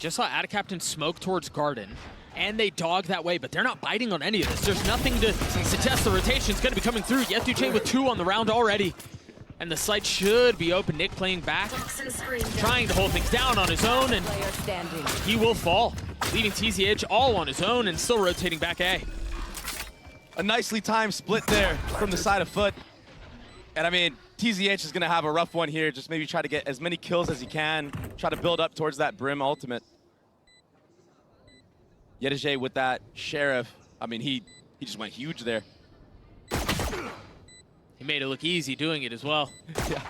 Just saw Captain smoke towards Garden, and they dog that way, but they're not biting on any of this. There's nothing to suggest the rotation's going to be coming through. Yetuche with 2 on the round already. And the site should be open. Nick playing back, trying to hold things down on his own, and he will fall, leaving TZH all on his own and still rotating back A. A nicely timed split there from the side of FUT. And I mean, TZH is going to have a rough one here. Just maybe try to get as many kills as he can. Try to build up towards that Brim ultimate. Yetuche with that Sheriff. I mean, he just went huge there. He made it look easy doing it as well. Yeah.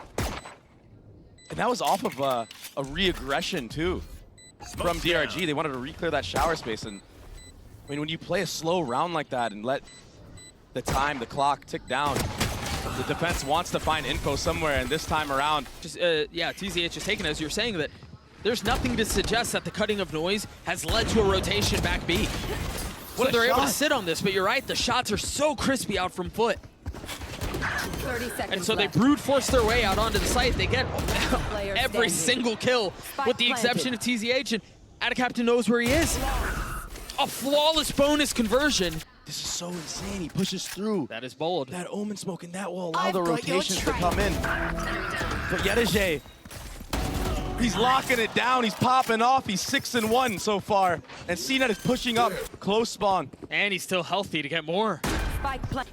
And that was off of a re-aggression, too, from DRG. They wanted to re-clear that shower space. And I mean, when you play a slow round like that and let the clock tick down, the defense wants to find info somewhere, and this time around... Yeah, TZH is taken, as you're saying, that there's nothing to suggest that the cutting of noise has led to a rotation back B. So they're able to sit on this, but you're right, the shots are so crispy out from FUT. 30 seconds And so left. they brute force their way out onto the site. They get every single kill, with the exception of TZH, and Captain knows where he is. A flawless bonus conversion. This is so insane. He pushes through. That is bold. That Omen smoke, and that will allow the rotations to come in. But Yetuche, he's locking it down. He's popping off. He's 6-1 so far. And CNET is pushing up close spawn. And he's still healthy to get more. Spike play.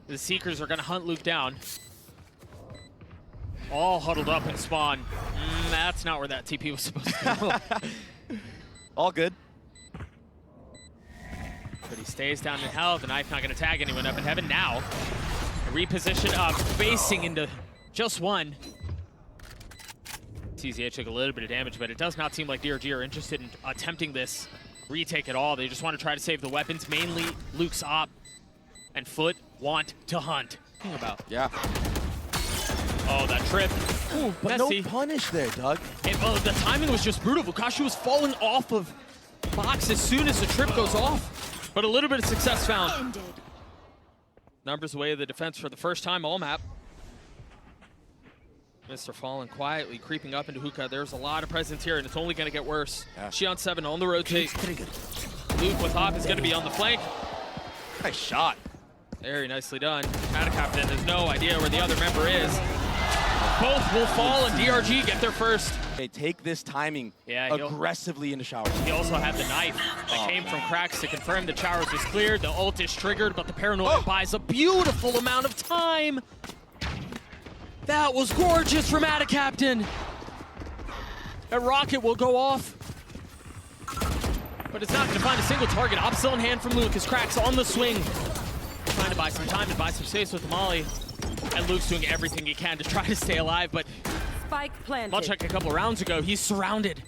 The Seekers are going to hunt Luke down. All huddled up in spawn. That's not where that TP was supposed to go. All good. But he stays down in hell. The knife not going to tag anyone up in heaven now. A reposition up, facing into just one. TZH took a little bit of damage, but it does not seem like DRG are interested in attempting this retake at all. They just want to try to save the weapons, mainly Luke's op. And FUT want to hunt. Think about. Yeah. Oh, that trip. Ooh, but messy. no punish there, Doug. The timing was just brutal. Vukashi was falling off of box as soon as the trip goes off. But a little bit of success found. Numbers away of the defense for the first time all map. Mr. Fallen quietly creeping up into Hookah. There's a lot of presence here, and it's only going to get worse. Yeah. Xion 7 on the rotate. Luke with op is going to be on the flank. Nice shot. Very nicely done. Captain has no idea where the other member is. Both will fall, and DRG get there first. They take this timing aggressively into showers. He also had the knife that came from cracks to confirm the showers was cleared. The ult is triggered, but the paranoia buys a beautiful amount of time. That was gorgeous from Captain. A rocket will go off, but it's not going to find a single target. Op still in hand from Luke as cracks on the swing. Trying to buy some time and buy some space with Molly. And Luke's doing everything he can to try to stay alive, but Spike planted. much like a couple rounds ago, he's surrounded.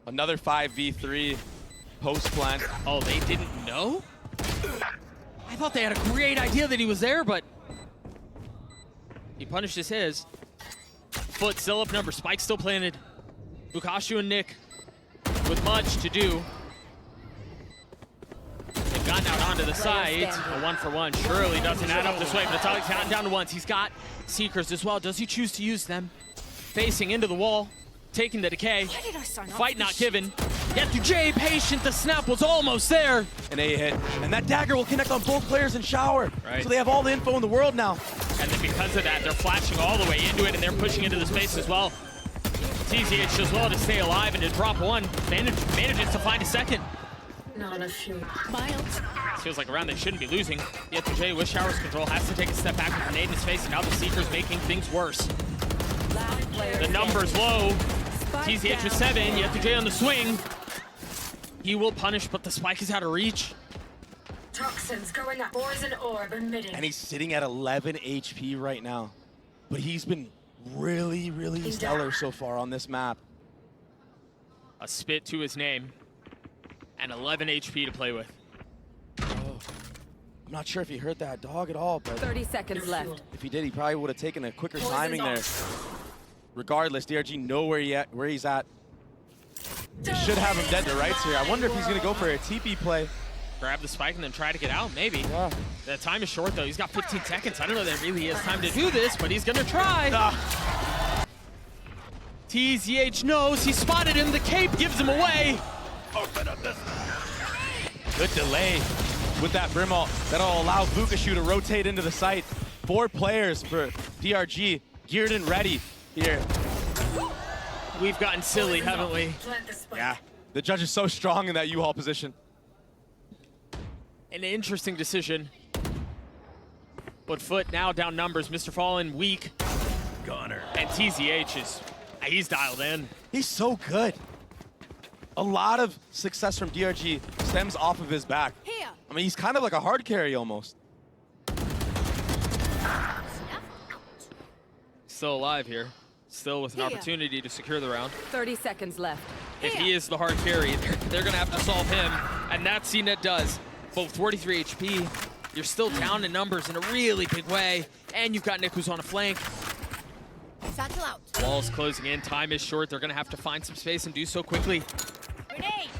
Another 5v3 post plant. Oh, they didn't know? I thought they had a great idea that he was there, but he punished his. FUT still up number, Spike still planted. Vukashi and Nick with much to do. They've gotten out onto the side. A 1-for-1 surely doesn't add up this way, but it's all down to once. He's got Seekers as well. Does he choose to use them? Facing into the wall, taking the decay. Fight not given. Yetuche patient, the snap was almost there. An A hit, and that dagger will connect on both players in shower. Right. So they have all the info in the world now. And then because of that, they're flashing all the way into it, and they're pushing into the space as well. TZH does well to stay alive and to drop one. Manages to find a second. Not a few. Feels like a round they shouldn't be losing. Yetuche with showers control has to take a step back with a grenade in his face, and now the Seeker's making things worse. The number's low. TZH with 7, Yetuche on the swing. He will punish, but the spike is out of reach. Toxins going up. Poison orb emitting. And he's sitting at 11 HP right now. But he's been really, really stellar so far on this map. A spit to his name. And 11 HP to play with. Oh. I'm not sure if he hurt that dog at all, but 30 seconds left. if he did, he probably would have taken a quicker timing there. Regardless, DRG know where he's at. They should have him dead to rights here. I wonder if he's going to go for a TP play. Grab the spike and then try to get out, maybe. Yeah. The time is short, though. He's got 15 seconds. I don't know that really has time to do this, but he's going to try. TZH knows, he spotted him, the cape gives him away. Good delay with that Brim ult. That'll allow Vukashu to rotate into the site. 4 players for DRG, geared and ready here. We've gotten silly, haven't we? Plant the spike. Yeah, the judge is so strong in that U-Haul position. An interesting decision. But FUT now down numbers. Mr. Fallen weak. Goner. And TZH is, he's dialed in. He's so good. A lot of success from DRG stems off of his back. Here. I mean, he's kind of like a hard carry almost. Still alive here. Still with an opportunity to secure the round. 30 seconds left. If he is the hard carry, they're gonna have to solve him. And that CNET does. Both 43 HP. You're still down in numbers in a really big way. And you've got Nick who's on a flank. Satchel out. Walls closing in, time is short. They're gonna have to find some space and do so quickly. Grenade.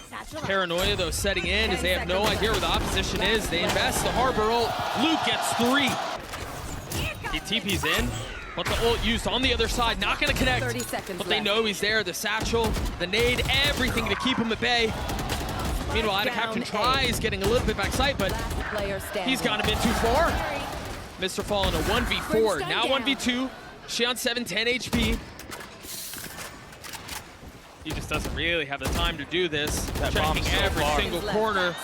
Satchel out. Paranoia though setting in as they have no idea where the opposition is. They invest the Harbor ult. Luke gets 3. He TP's in, but the ult used on the other side, not gonna connect. 30 seconds But they left. know he's there. The satchel, the nade, everything to keep him at bay. Meanwhile, Ida Captain Down A. tries getting a little bit back sight, but Last player standing. he's gone a bit too far. Mr. Fallen a 1v4, Brimstone now down. 1v2. Xion 7, 10 HP. He just doesn't really have the time to do this. That Checking bomb's so every far. single corner.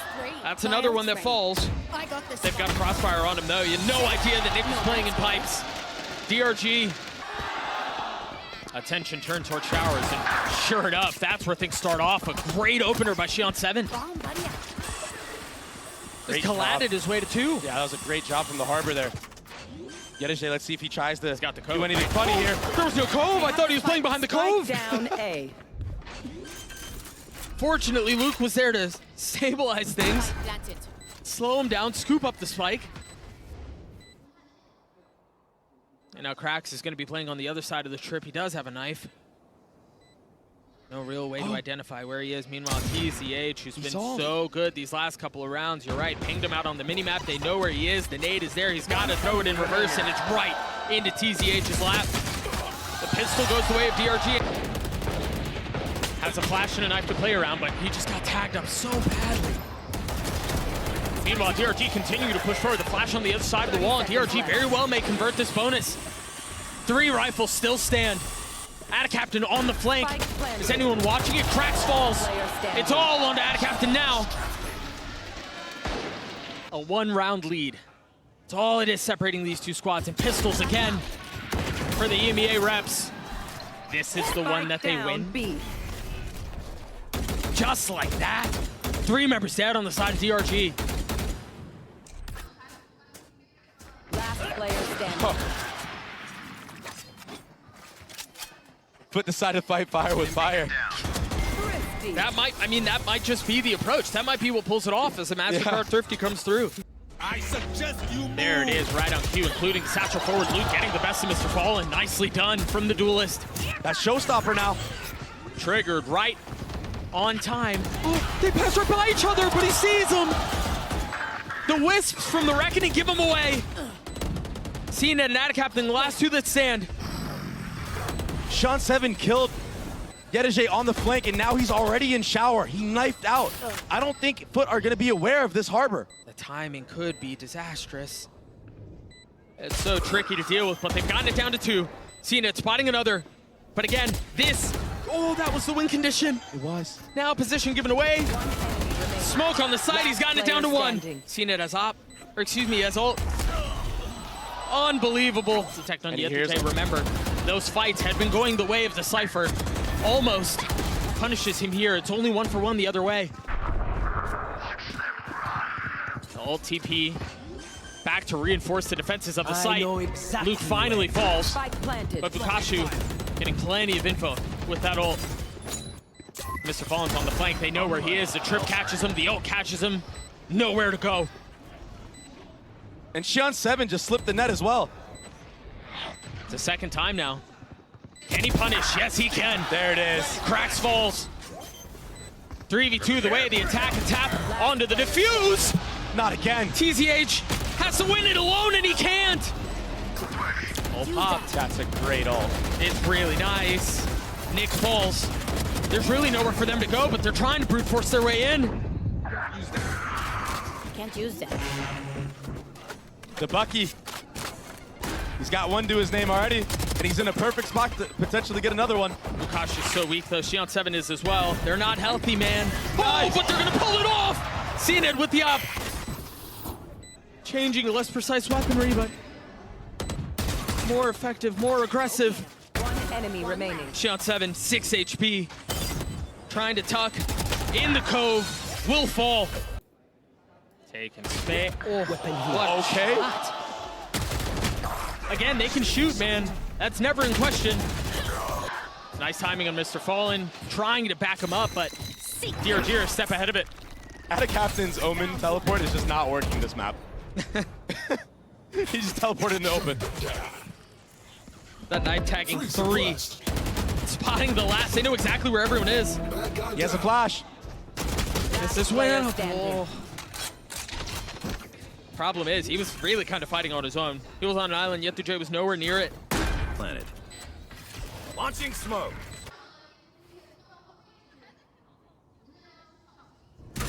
That's another one that falls. I got this. They've got a crossfire on him though. You had no idea that Nick was playing in pipes. DRG. Attention turned toward showers, and sure enough, that's where things start off. A great opener by Xion 7. Bomb buddy. Great Just collided job. his way to 2. Yeah, that was a great job from the Harbor there. Yedeje, let's see if he tries to got the cove. do anything funny here. There was no cove. I thought he was playing behind the cove. Down A. Fortunately, Luke was there to stabilize things, Planted. slow him down, scoop up the spike. And now Krax is going to be playing on the other side of the trip. He does have a knife. No real way to identify where he is. Meanwhile, TZH, who's been so good these last couple of rounds, you're right, pinged him out on the minimap. They know where he is. The nade is there. He's got to throw it in reverse, and it's right into TZH's lap. The pistol goes the way of DRG. Has a flash and a knife to play around, but he just got tagged up so badly. Meanwhile, DRG continue to push forward. The flash on the other side of the wall, and DRG very well may convert this bonus. 3 rifles still stand. Ada Captain on the flank. Is anyone watching it? Krax falls. It's all on to Ada Captain now. A 1-round lead. It's all it is separating these two squads. And pistols again for the EMEA reps. This is the one that they win. B. Just like that. 3 members dead on the side of DRG. Last player standing. FUT decided to fight fire with fire. Thrifty. That might just be the approach. That might be what pulls it off as the MasterCard Thrifty comes through. I suggest you move. There it is, right on cue, including satchel forward. Luke getting the best of Mr. Fallen. Nicely done from the duelist. That's showstopper now. Triggered right on time. Oh, they pass right by each other, but he sees them. The wisps from the Reckoning give him away. CNET and Ada Captain, the last 2 that stand. Xion 7 killed Yedeje on the flank, and now he's already in shower. He knifed out. I don't think FUT are going to be aware of this Harbor. The timing could be disastrous. It's so tricky to deal with, but they've gotten it down to 2. CNET spotting another. But again, this, oh, that was the win condition. It was. Now position given away. Smoke on the side, he's gotten it down to 1. CNET has op, or excuse me, has ult. Unbelievable. Detect on And he hears Yedeje, him. remember, those fights had been going the way of the Cypher. Almost punishes him here. It's only 1 for 1 the other way. The ult TP back to reinforce the defenses of the site. Luke finally falls, Spike planted. but Bukashu getting plenty of info with that ult. Mr. Fallen's on the flank. They know where he is. The trip catches him. The ult catches him. Nowhere to go. And Xion 7 just slipped the net as well. It's the 2nd time now. Can he punish? Yes, he can. There it is. Krax falls. 3v2 the way of the attack and tap onto the defuse. Not again. TZH has to win it alone, and he can't. Ult popped. That's a great ult. It's really nice. Nick falls. There's really nowhere for them to go, but they're trying to brute force their way in. Can't use that. The Bucky. He's got one to his name already, and he's in a perfect spot to potentially get another one. Lukash is so weak, though. Xion 7 is as well. They're not healthy, man. Oh, but they're going to pull it off! CNED with the up. Changing a less precise weaponry, but more effective, more aggressive. One enemy remaining. Xion 7, 6 HP. Trying to tuck in the cove. Will fall. Taking space. Oh, what Okay. shot. Again, they can shoot, man. That's never in question. Nice timing on Mr. Fallen. Trying to back him up, but DRG are a step ahead of it. Out of Captain's Omen teleport is just not working this map. He just teleported in the open. That night tagging 3. Spotting the last. They know exactly where everyone is. He has a flash. This is Player where. standing. Problem is, he was really kind of fighting on his own. He was on an island, Yetuj was nowhere near it. Planet. Launching smoke.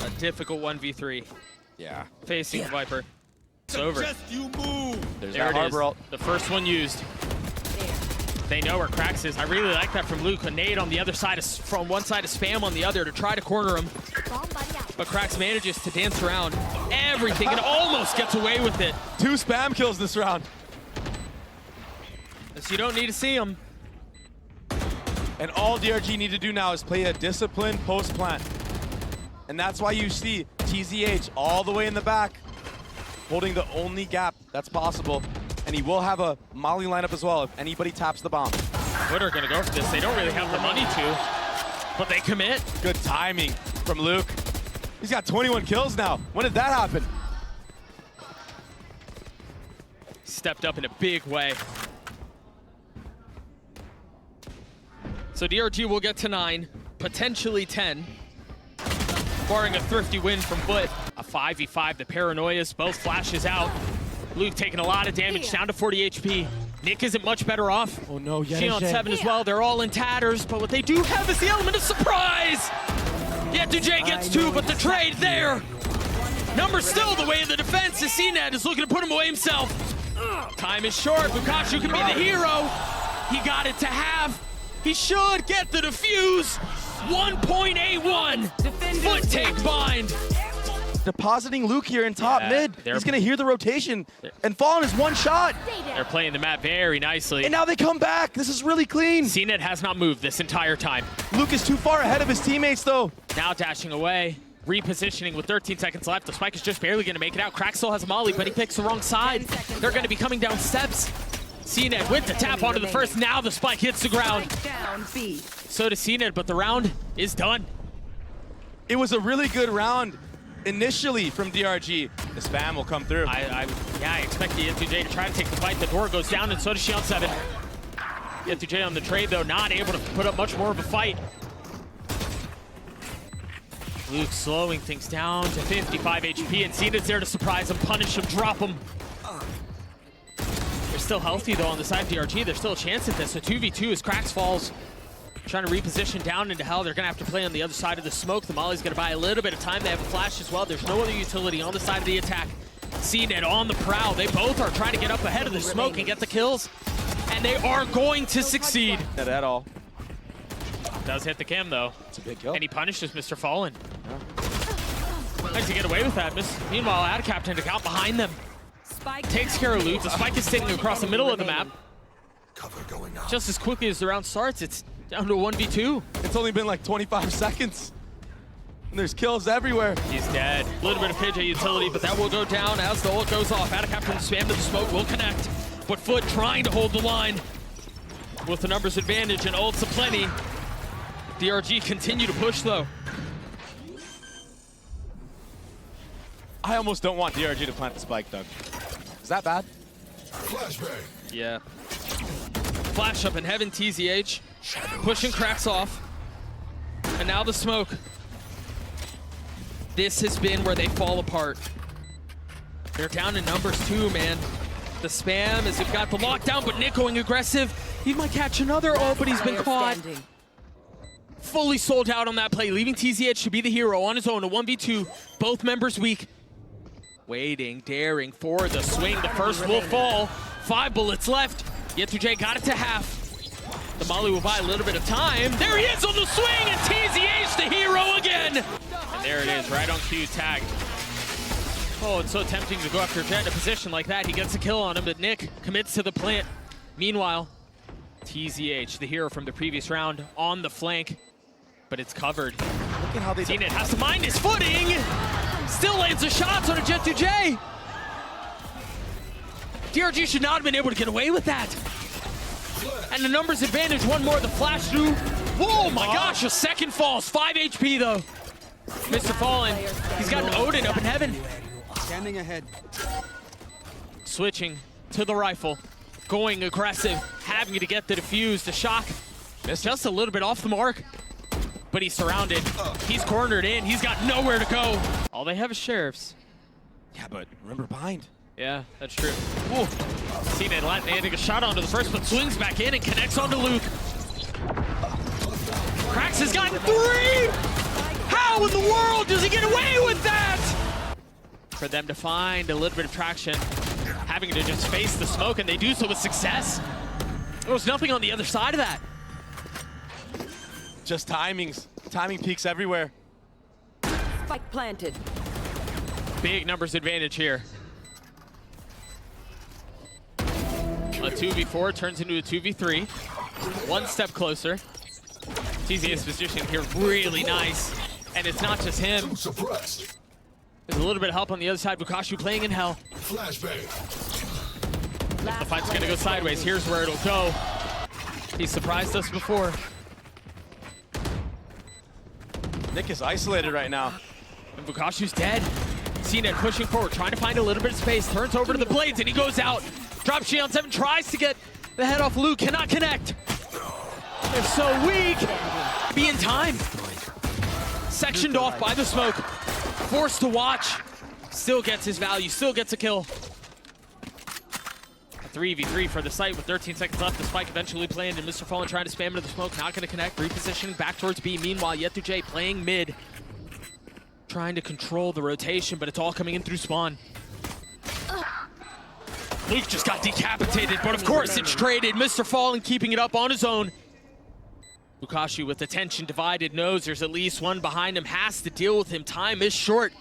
A difficult 1v3 Yeah. facing Viper. It's over. Suggest you move. There's There that it is. harbor ult. The first one used. They know where Krax is. I really like that from Luke. A nade on the other side, from one side, a spam on the other to try to corner him. Bomb buddy out. But Krax manages to dance around everything and almost gets away with it. 2 spam kills this round. So you don't need to see him. And all DRG need to do now is play a disciplined post-plant. And that's why you see TZH all the way in the back, holding the only gap that's possible. And he will have a Molly lineup as well if anybody taps the bomb. FUT are gonna go for this. They don't really have the money to, but they commit. Good timing from Luke. He's got 21 kills now. When did that happen? Stepped up in a big way. So DRG will get to 9, potentially 10, barring a thrifty win from FUT. A 5v5, the Paranoias, both flashes out. Luke taking a lot of damage, down to 40 HP. Nick isn't much better off. Oh no, Xion 7 as well, they're all in tatters, but what they do have is the element of surprise! Yetuj gets 2, but the trade there! Numbers still the way of the defense, as CNED is looking to put him away himself. Time is short, Lukash can be the hero. He got it to half. He should get the defuse. 1.81. FUT take bind. Depositing Luke here in top Yeah, mid. they're- He's gonna hear the rotation and Fallen is one shot. Stay They're there. playing the map very nicely. And now they come back. This is really clean. CNED has not moved this entire time. Luke is too far ahead of his teammates though. Now dashing away, repositioning with 13 seconds left. The spike is just barely going to make it out. Crack still has a molly, but he picks the wrong side. They're going to be coming down steps. CNED with the tap onto the first. Now the spike hits the ground. Down B. So does CNED, but the round is done. It was a really good round initially from DRG. The spam will come through. I expect the Yetuj to try to take the fight. The door goes down, and so does Xion 7. Yetuj on the trade, though, not able to put up much more of a fight. Luke slowing things down to 55 HP, and CNED's there to surprise him, punish him, drop him. They're still healthy, though, on the side of DRG. There's still a chance at this. So 2v2 as Krax falls. Trying to reposition down into hell. They're going to have to play on the other side of the smoke. The Molly's going to buy a little bit of time. They have a flash as well. There's no other utility on the side of the attack. CNED on the prowl. They both are trying to get up ahead of the smoke and get the kills. And they are going to succeed. Not at all. Does hit the cam, though. It's a big kill. And he punishes Mr. Fallen. Nice to get away with that. Meanwhile, Ad Captain to count behind them. Spike Takes care of Luke. The spike is sitting across the middle of the map. Cover going up. Just as quickly as the round starts, it's down to a 1v2. It's only been like 25 seconds. And there's kills everywhere. He's dead. A little bit of KJ utility, but that will go down as the ult goes off. Ad Captain spam to the smoke will connect. But FUT trying to hold the line with the numbers advantage and ults aplenty. DRG continue to push, though. I almost don't want DRG to plant the spike, Doug. Is that bad? Yeah. Flash up in heaven, TZH. Pushing Krax off. And now the smoke. This has been where they fall apart. They're down in numbers too, man. the spam as they've got the lockdown, but Nick going aggressive. He might catch another ult, but he's been Player caught. standing. Fully sold out on that play, leaving TZH to be the hero on his own, a 1v2, both members weak. Waiting, daring for the swing, the first will fall. 5 bullets left, Yetu got it to half. The Molly will buy a little bit of time. There he is on the swing, and TZH the hero again! And there it is, right on cue, tag. Oh, it's so tempting to go after Jet in a position like that. He gets a kill on him, but Nick commits to the plant. Meanwhile, TZH, the hero from the previous round, on the flank, but it's covered. Look at how they Zenit has to mind his footing. Still lands the shots on a Jet2J. DRG should not have been able to get away with that. And the numbers advantage, one more, the flash through. Oh my gosh, a second falls, 5 HP though. Mr. Fallen, he's got an Odin up in heaven. Standing ahead. Switching to the rifle, going aggressive, having to get the defuse, the shock. Just a little bit off the mark, but he's surrounded. He's cornered in, he's got nowhere to go. All they have is sheriffs. Yeah, but remember behind. Yeah, that's true. Ooh. Cena landing a shot onto the first, but swings back in and connects onto Luke. Krax has gotten 3! How in the world does he get away with that? For them to find a little bit of traction, having to just face the smoke, and they do so with success. There was nothing on the other side of that. Just timings. Timing peaks everywhere. Spike planted. Big numbers advantage here. A 2v4 turns into a 2v3. One step closer. TZ's position here really nice. And it's not just him. There's a little bit of help on the other side. Bukashu playing in hell. The fight's gonna go sideways. Here's where it'll go. He surprised us before. Nick is isolated right now. And Bukashu's dead. CNET pushing forward, trying to find a little bit of space. Turns over to the blades and he goes out. Drops Shion 7, tries to get the head off Luke, cannot connect. They're so weak. Be in time. Sectioned off by the smoke. Forced to watch. Still gets his value, still gets a kill. A 3v3 for the site with 13 seconds left. The spike eventually planned, and Mr. Fallen trying to spam into the smoke, not gonna connect. Repositioning back towards B. Meanwhile, Yetu playing mid. Trying to control the rotation, but it's all coming in through spawn. Luke just got decapitated, but of course it's traded. Mr. Fallen keeping it up on his own. Bukashu with attention divided, knows there's at least one behind him, has to deal with him. Time is short.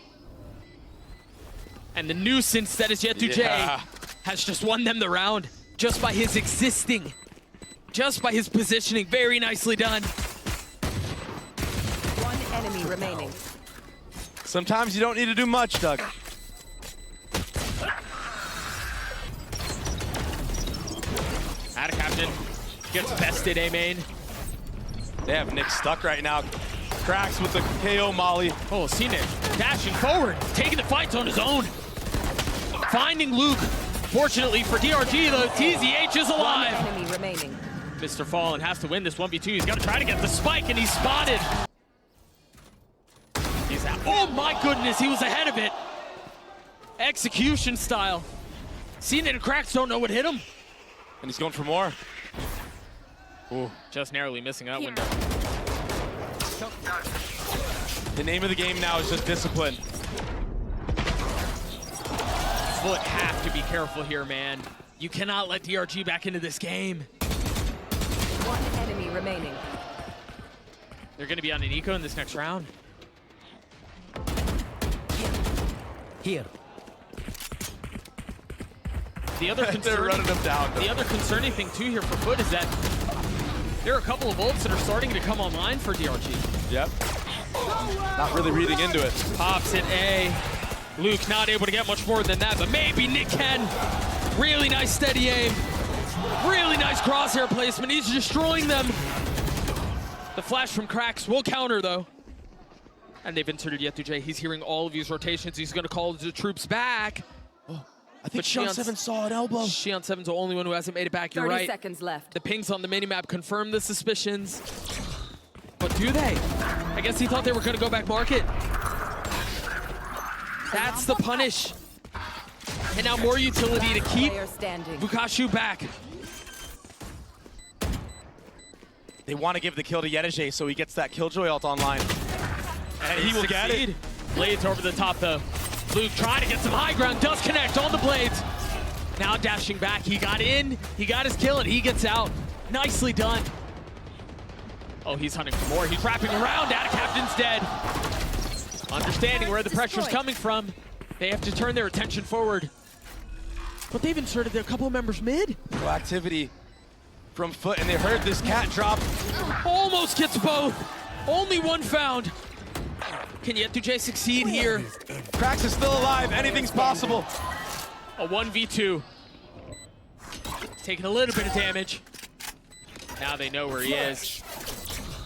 And the nuisance that is Yetu has just won them the round just by his existing, just by his positioning. Very nicely done. One enemy remaining. Sometimes you don't need to do much, Doug. Ada Captain gets bested, A main. They have Nick stuck right now. Cracks with the KO molly. Oh, Nick dashing forward, taking the fights on his own. Finding Luke. Fortunately for DRG, though, TZH is alive. One enemy remaining. Mr. Fallen has to win this 1v2. He's got to try to get the spike, and he's spotted. He's out. Oh my goodness, he was ahead of it. Execution style. Cena and Cracks don't know what hit him. And he's going for more. Ooh, just narrowly missing that window. The name of the game now is just discipline. FUT have to be careful here, man. You cannot let DRG back into this game. One enemy remaining. They're going to be on an eco in this next round. Here. The other They're running them down. The other concerning thing too here for FUT is that there are a couple of ults that are starting to come online for DRG. Yep. Not really reading into it. Pops at A. Luke not able to get much more than that, but maybe Nick can. Really nice steady aim. Really nice crosshair placement. He's destroying them. The flash from Cracks will counter though. And they've inserted Yetu. He's hearing all of these rotations. He's going to call the troops back. I think But Shion Shion 7 saw an elbow. Shion 7's the only one who hasn't made it back. You're 30 right. seconds left. The pings on the minimap confirm the suspicions. But do they? I guess he thought they were going to go back market. That's the punish. And now more utility to keep Player standing. Bukashu back. They want to give the kill to Yedeje so he gets that Killjoy ult online. And he will get it. Blades over the top though. Luke trying to get some high ground, does connect on the Blades. Now dashing back, he got in, he got his kill, and he gets out. Nicely done. Oh, he's hunting for more. He's wrapping around, Captain's dead. Understanding where the pressure's coming from, they have to turn their attention forward. But they've inserted a couple of members mid. Proactivity from FUT, and they heard this cat drop. Almost gets both. Only one found. Can Yedeje succeed here? Krax is still alive, anything's possible. A 1v2. Taking a little bit of damage. Now they know where he is.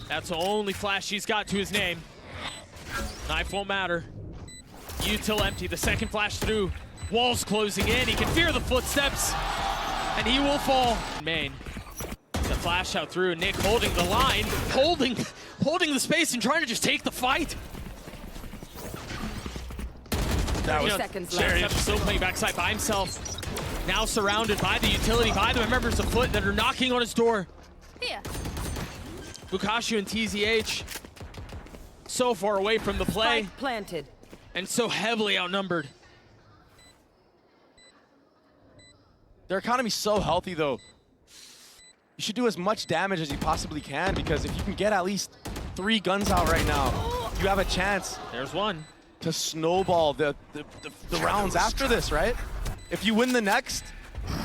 That's the only flash he's got to his name. Knife won't matter. Util empty, the second flash through. Walls closing in, he can fear the footsteps. And he will fall. Main. The flash out through, Nick holding the line, holding the space and trying to just take the fight. That was seconds Sherry left. still playing backside by himself. Now surrounded by the utility, by the members of FUT that are knocking on his door. Here. Bukashu and TZH so far away from the play Spike planted. and so heavily outnumbered. Their economy's so healthy though. You should do as much damage as you possibly can, because if you can get at least 3 guns out right now, you have a chance There's one. to snowball the rounds after this, right? If you win the next,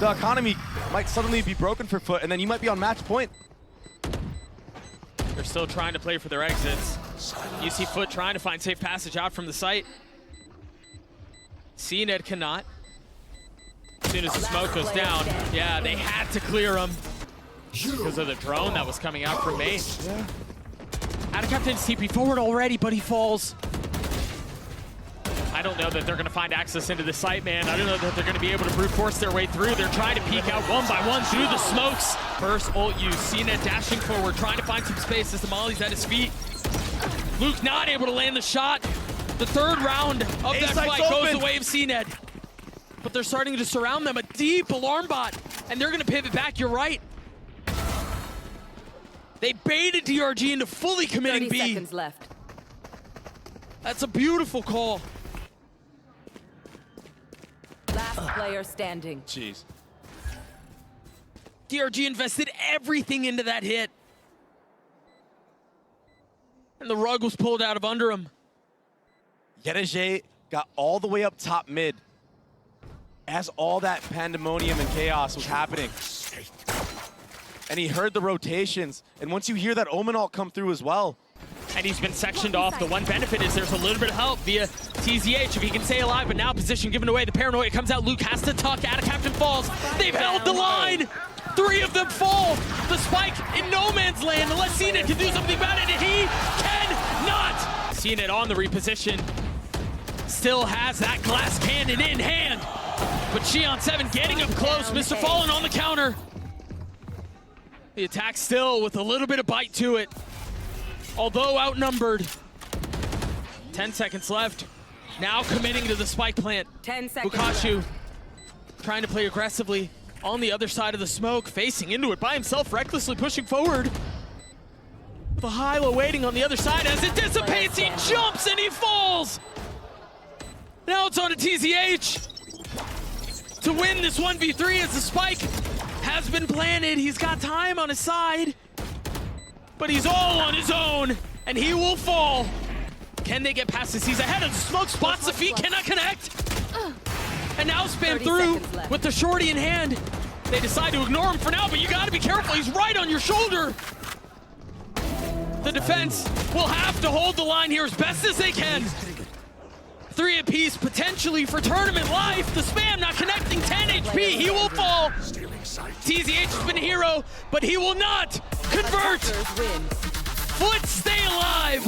the economy might suddenly be broken for FUT, and then you might be on match point. They're still trying to play for their exits. You see FUT trying to find safe passage out from the site. CNED cannot. As soon as the smoke goes down, yeah, they had to clear him because of the drone that was coming out from main. Captain's TP forward already, but he falls. I don't know that they're going to find access into the site, man. I don't know that they're going to be able to brute force their way through. They're trying to peek out one by one through the smokes. First ult use, CNED dashing forward, trying to find some space as the molly's at his feet. Luke not able to land the shot. The third round of that fight goes the way of CNED. But they're starting to surround them, a deep alarm bot, and they're going to pivot back, you're right. They baited DRG into fully committing 30 B. seconds left. That's a beautiful call. Last player standing. Jeez. DRG invested everything into that hit. And the rug was pulled out of under him. Yedeje got all the way up top mid as all that pandemonium and chaos was happening. And he heard the rotations. And once you hear that Omen ult come through as well. And he's been sectioned off. The one benefit is there's a little bit of help via TZH if he can stay alive, but now position given away. The paranoia comes out. Luke has to tuck. Captain falls. They've held the line. 3 of them fall. The spike in no man's land unless CNED can do something about it, and he cannot. CNED on the reposition. Still has that glass cannon in hand. But Xion7 getting up close. Mr. Fallen on the counter. The attack still with a little bit of bite to it. Although outnumbered. 10 seconds left. Now committing to the spike plant. 10 seconds Bukashu left. trying to play aggressively on the other side of the smoke, facing into it by himself, recklessly pushing forward. The Hyla waiting on the other side as it dissipates. He jumps and he falls. Now it's on to TZH to win this 1v3 as the spike has been planted. He's got time on his side, but he's all on his own, and he will fall. Can they get past this? He's ahead of the smoke, spots the feet, cannot connect. And now spam 30 through seconds left. with the shorty in hand. They decide to ignore him for now, but you gotta be careful. He's right on your shoulder. The defense will have to hold the line here as best as they can. 3 apiece, potentially for tournament life. The spam not connecting, 10 HP, he will fall. TZH has been a hero, but he will not convert. Attackers win. FUT stay alive.